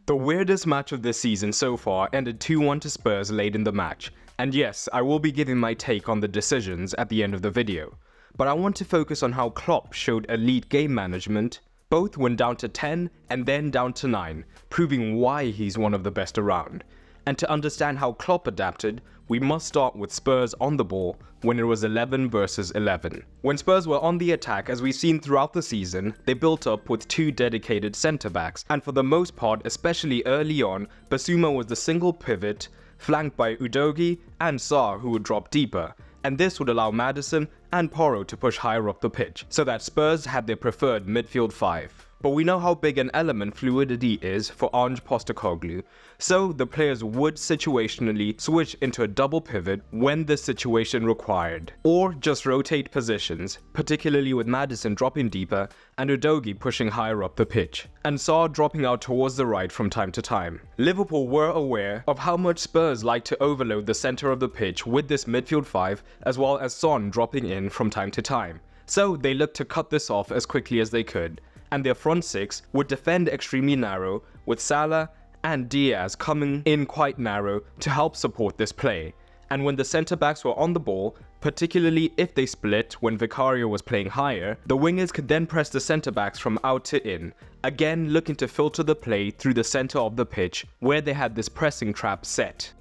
The weirdest match of this season so far ended 2-1 to Spurs late in the match, and yes, I will be giving my take on the decisions at the end of the video. But I want to focus on how Klopp showed elite game management. Both went down to 10 and then down to 9, proving why he's one of the best around. And to understand how Klopp adapted, we must start with Spurs on the ball when it was 11 versus 11. When Spurs were on the attack, as we've seen throughout the season, they built up with two dedicated centre-backs, and for the most part, especially early on, Bissouma was the single pivot, flanked by Udogie and Sarr, who would drop deeper, and this would allow Maddison and Porro to push higher up the pitch, so that Spurs had their preferred midfield five. But we know how big an element fluidity is for Ange Postecoglou, so the players would situationally switch into a double pivot when the situation required, or just rotate positions, particularly with Maddison dropping deeper and Udogie pushing higher up the pitch, and Sarr dropping out towards the right from time to time. Liverpool were aware of how much Spurs like to overload the centre of the pitch with this midfield five, as well as Son dropping in from time to time, so they looked to cut this off as quickly as they could, and their front six would defend extremely narrow, with Salah and Diaz coming in quite narrow to help support this play. And when the centre-backs were on the ball, particularly if they split when Vicario was playing higher, the wingers could then press the centre-backs from out to in, again looking to filter the play through the centre of the pitch, where they had this pressing trap set.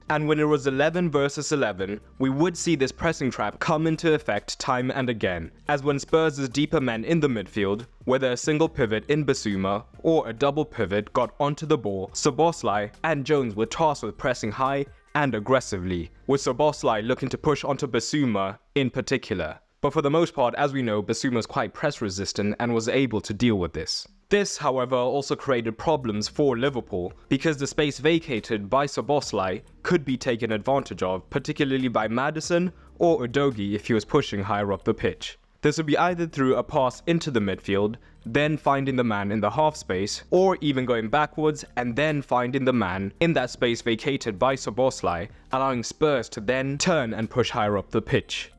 And when it was 11 versus 11, we would see this pressing trap come into effect time and again, as when Spurs' deeper men in the midfield, whether a single pivot in Bissouma or a double pivot got onto the ball, Szoboszlai and Jones were tasked with pressing high and aggressively, with Szoboszlai looking to push onto Bissouma in particular. But for the most part, as we know, Bissouma's quite press resistant and was able to deal with this. This, however, also created problems for Liverpool, because the space vacated by Szoboszlai could be taken advantage of, particularly by Maddison or Udogie if he was pushing higher up the pitch. This would be either through a pass into the midfield, then finding the man in the half space, or even going backwards and then finding the man in that space vacated by Szoboszlai, allowing Spurs to then turn and push higher up the pitch.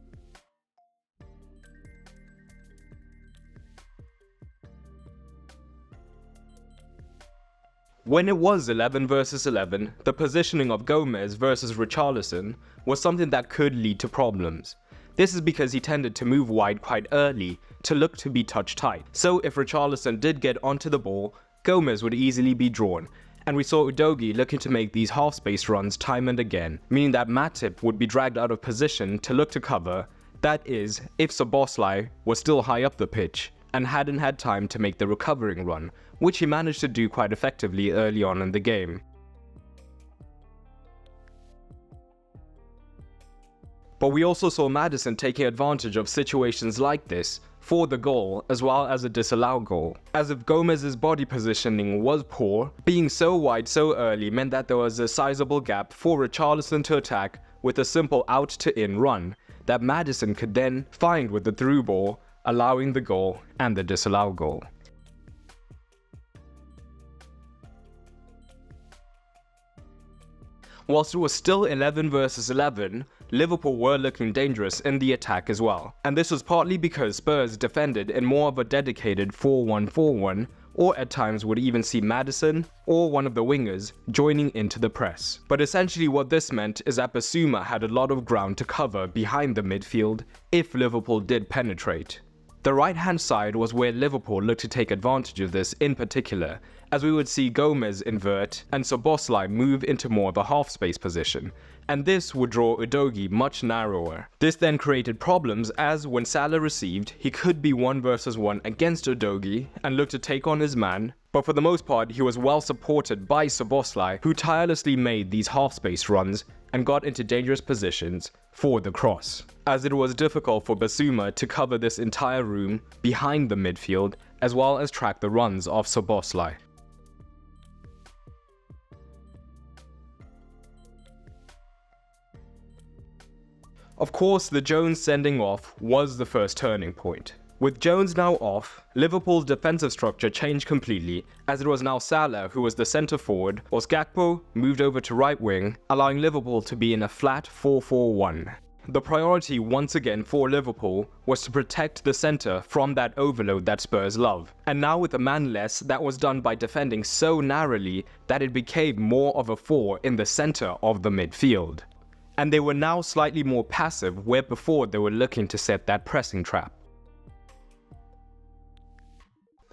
When it was 11 versus 11, the positioning of Gomez versus Richarlison was something that could lead to problems. This is because he tended to move wide quite early to look to be touch tight, so if Richarlison did get onto the ball, Gomez would easily be drawn, and we saw Udogie looking to make these half space runs time and again, meaning that Matip would be dragged out of position to look to cover, that is, if Szoboszlai was still high up the pitch and hadn't had time to make the recovering run, which he managed to do quite effectively early on in the game. But we also saw Maddison taking advantage of situations like this for the goal as well as a disallowed goal, as if Gomez's body positioning was poor, being so wide so early meant that there was a sizable gap for Richarlison to attack with a simple out to in run that Maddison could then find with the through ball, allowing the goal and the disallowed goal. Whilst it was still 11 versus 11, Liverpool were looking dangerous in the attack as well, and this was partly because Spurs defended in more of a dedicated 4-1-4-1, or at times would even see Maddison or one of the wingers joining into the press. But essentially what this meant is that Bissouma had a lot of ground to cover behind the midfield if Liverpool did penetrate. The right-hand side was where Liverpool looked to take advantage of this in particular, as we would see Gomez invert and Szoboszlai move into more of a half-space position, and this would draw Udogie much narrower. This then created problems as when Salah received, he could be 1 versus 1 against Udogie and look to take on his man, but for the most part he was well supported by Szoboszlai, who tirelessly made these half-space runs and got into dangerous positions for the cross, as it was difficult for Bissouma to cover this entire room behind the midfield as well as track the runs of Szoboszlai. Of course, the Jones sending off was the first turning point. With Jones now off, Liverpool's defensive structure changed completely, as it was now Salah who was the centre forward, whilst Gakpo moved over to right wing, allowing Liverpool to be in a flat 4-4-1. the priority once again for Liverpool was to protect the centre from that overload that Spurs love. And now with a man less, that was done by defending so narrowly that it became more of a 4 in the centre of the midfield. And they were now slightly more passive, where before they were looking to set that pressing trap.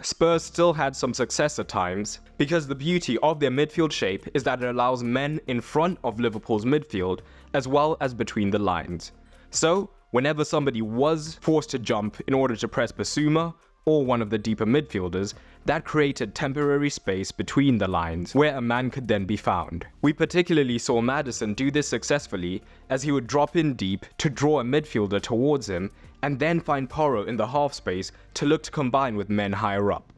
Spurs still had some success at times, because the beauty of their midfield shape is that it allows men in front of Liverpool's midfield as well as between the lines. So, whenever somebody was forced to jump in order to press Basuma or one of the deeper midfielders, that created temporary space between the lines where a man could then be found. We particularly saw Maddison do this successfully, as he would drop in deep to draw a midfielder towards him and then find Porro in the half space to look to combine with men higher up.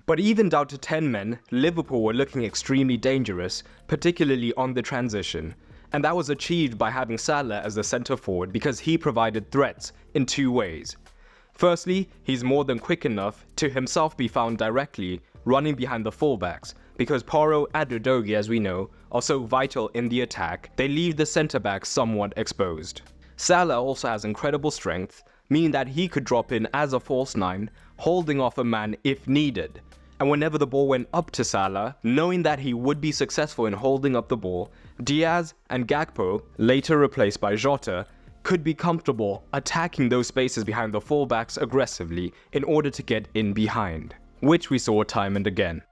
But even down to 10 men, Liverpool were looking extremely dangerous, particularly on the transition. And that was achieved by having Salah as the centre forward because he provided threats in 2 ways. Firstly, he's more than quick enough to himself be found directly running behind the fullbacks, because Porro and Udogie, as we know, are so vital in the attack, they leave the centre-backs somewhat exposed. Salah also has incredible strength, meaning that he could drop in as a false 9, holding off a man if needed. And whenever the ball went up to Salah, knowing that he would be successful in holding up the ball, Diaz and Gakpo, later replaced by Jota, could be comfortable attacking those spaces behind the fullbacks aggressively in order to get in behind, which we saw time and again.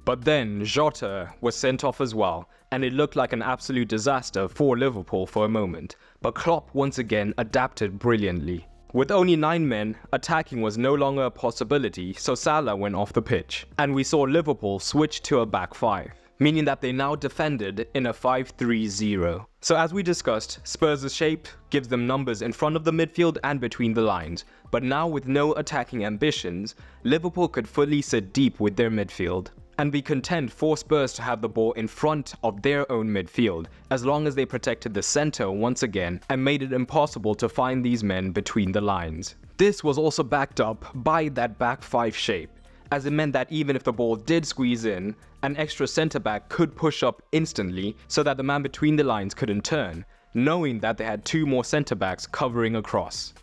But then Jota was sent off as well, and it looked like an absolute disaster for Liverpool for a moment, but Klopp once again adapted brilliantly. With only 9 men, attacking was no longer a possibility, so Salah went off the pitch, and we saw Liverpool switch to a back 5, meaning that they now defended in a 5-3-0. So as we discussed, Spurs' shape gives them numbers in front of the midfield and between the lines, but now with no attacking ambitions, Liverpool could fully sit deep with their midfield and be content for Spurs to have the ball in front of their own midfield, as long as they protected the centre once again and made it impossible to find these men between the lines. This was also backed up by that back 5 shape, as it meant that even if the ball did squeeze in, an extra centre-back could push up instantly so that the man between the lines couldn't turn, knowing that they had 2 more centre-backs covering across.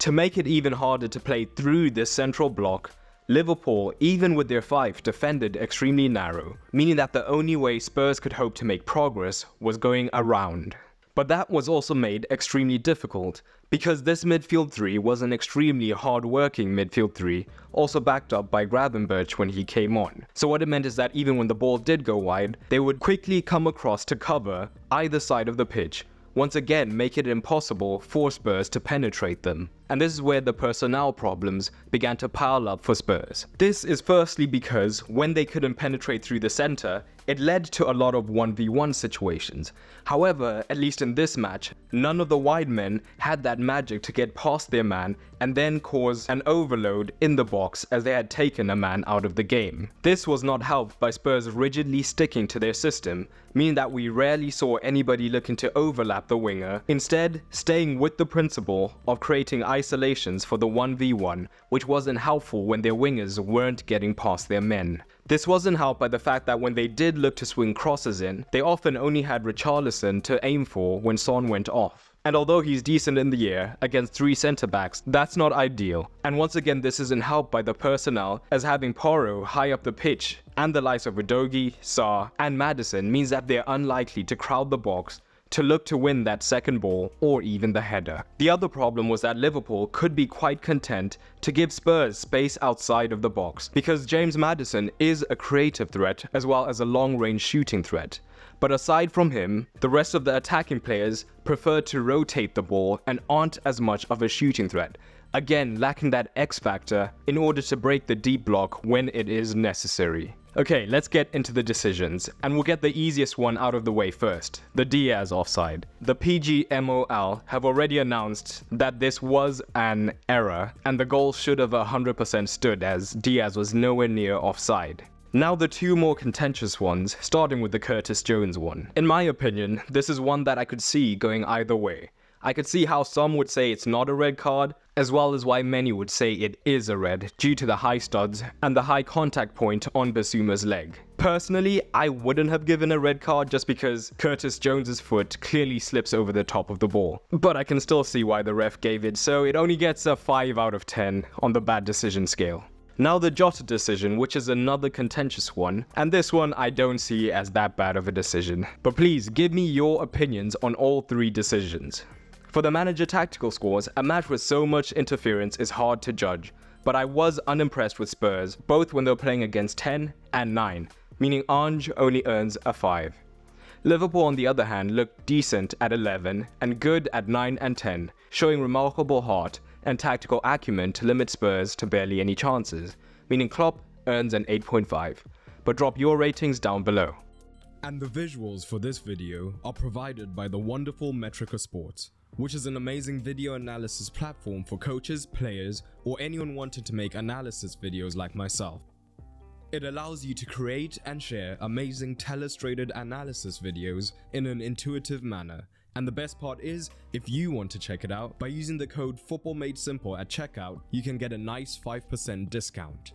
To make it even harder to play through this central block, Liverpool, even with their 5, defended extremely narrow, meaning that the only way Spurs could hope to make progress was going around. But that was also made extremely difficult, because this midfield 3 was an extremely hard-working midfield 3, also backed up by Gravenberch when he came on. So what it meant is that even when the ball did go wide, they would quickly come across to cover either side of the pitch, once again make it impossible for Spurs to penetrate them. And this is where the personnel problems began to pile up for Spurs. This is firstly because when they couldn't penetrate through the centre, it led to a lot of 1v1 situations. However, at least in this match, none of the wide men had that magic to get past their man and then cause an overload in the box as they had taken a man out of the game. This was not helped by Spurs rigidly sticking to their system, meaning that we rarely saw anybody looking to overlap the winger, instead staying with the principle of creating isolations for the 1v1, which wasn't helpful when their wingers weren't getting past their men. This wasn't helped by the fact that when they did look to swing crosses in, they often only had Richarlison to aim for when Son went off. And although he's decent in the air against 3 centre-backs, that's not ideal. And once again, this isn't helped by the personnel, as having Porro high up the pitch and the likes of Udogie, Sarr and Maddison means that they're unlikely to crowd the box to look to win that second ball or even the header. The other problem was that Liverpool could be quite content to give Spurs space outside of the box, because James Maddison is a creative threat as well as a long-range shooting threat. But aside from him, the rest of the attacking players prefer to rotate the ball and aren't as much of a shooting threat, again lacking that X factor in order to break the deep block when it is necessary. Okay, let's get into the decisions, and we'll get the easiest one out of the way first, the Diaz offside. The PGMOL have already announced that this was an error, and the goal should have 100% stood as Diaz was nowhere near offside. Now the 2 more contentious ones, starting with the Curtis Jones one. In my opinion, this is one that I could see going either way. I could see how some would say it's not a red card, as well as why many would say it is a red due to the high studs and the high contact point on Bissouma's leg. Personally, I wouldn't have given a red card just because Curtis Jones's foot clearly slips over the top of the ball. But I can still see why the ref gave it, so it only gets a 5 out of 10 on the bad decision scale. Now the Jota decision, which is another contentious one, and this one I don't see as that bad of a decision. But please give me your opinions on all 3 decisions. For the manager tactical scores, a match with so much interference is hard to judge, but I was unimpressed with Spurs, both when they were playing against 10 and 9, meaning Ange only earns a 5. Liverpool on the other hand looked decent at 11 and good at 9 and 10, showing remarkable heart and tactical acumen to limit Spurs to barely any chances, meaning Klopp earns an 8.5, but drop your ratings down below. And the visuals for this video are provided by the wonderful Metrica Sports, which is an amazing video analysis platform for coaches, players, or anyone wanting to make analysis videos like myself. It allows you to create and share amazing illustrated analysis videos in an intuitive manner. And the best part is, if you want to check it out, by using the code FootballMadeSimple at checkout, you can get a nice 5% discount.